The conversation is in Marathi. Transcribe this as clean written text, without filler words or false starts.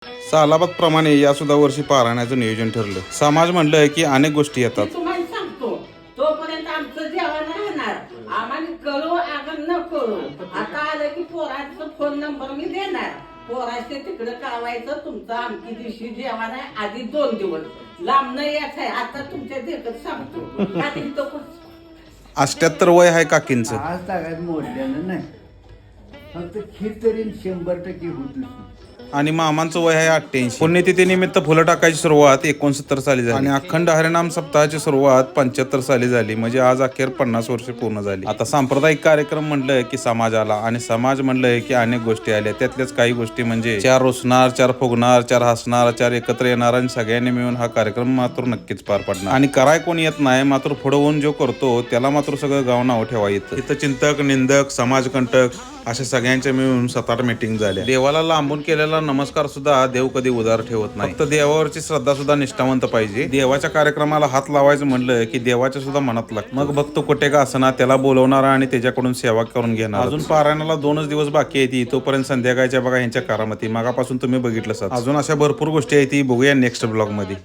सालाबाद प्रमाणे या सुद्धा वर्षी पारायणाचं नियोजन ठरलं. समाज म्हणलं की अनेक गोष्टी येतात. मी तुम्हाला सांगतो तोपर्यंत आमचं जेवण राहणार. आम्हाला करू अगर न करू आता आलं की पोराचा फोन नंबर मी देणार. पोराचे तिकडे कळवायचं तुमचं आमची दिवशी जेवण आहे आधी 2 दिवस लांब न यायचं आहे. आता तुमच्या देखत सांगतो का तिथं 78 वय आहे काकींचं. आज तागात मोडलेलं नाही, फक्त खीर तरी 100% होतच. आणि मामांचं वय आहे 88. पुण्यतिथीनिमित्त फुलं टाकायची सुरुवात 69 साली झाली आणि अखंड हरिनाम सप्ताहाची सुरुवात 75 साली झाली. म्हणजे आज अखेर 50 वर्ष पूर्ण झाली. आता सांप्रदायिक कार्यक्रम म्हणलं की समाज आला आणि समाज म्हणलं की अनेक गोष्टी आल्या. त्यातल्याच काही गोष्टी म्हणजे 4 रुसणार, 4 फुगणार, 4 हसणार, 4 एकत्र येणार आणि सगळ्यांनी मिळून हा कार्यक्रम मात्र नक्कीच पार पडणार. आणि कराय कोण येत नाही मात्र पुढे होऊन जो करतो त्याला मात्र सगळं गाव नाव ठेवा येतं. इथं चिंतक, निंदक, समाजकंटक अशा सगळ्यांच्या मिळून 7-8 मीटिंग झाल्या. देवाला लांबून केलेला नमस्कार सुद्धा देव कधी उदार ठेवत नाही. फक्त देवावरची श्रद्धा सुद्धा निष्ठावंत पाहिजे. देवाच्या कार्यक्रमाला हात लावायचं म्हणलं की देवाच्या सुद्धा मनात लागतं. मग भक्त कुठे का असना त्याला बोलवणारा आणि त्याच्याकडून सेवा करून घेणार. अजून पारायणाला 2च दिवस बाकी आहे. तोपर्यंत संध्याकाळच्या बघा यांच्या करामती मागापासून तुम्ही बघितलं. अजून अशा भरपूर गोष्टी आहेत. बघूया नेक्स्ट ब्लॉग मध्ये.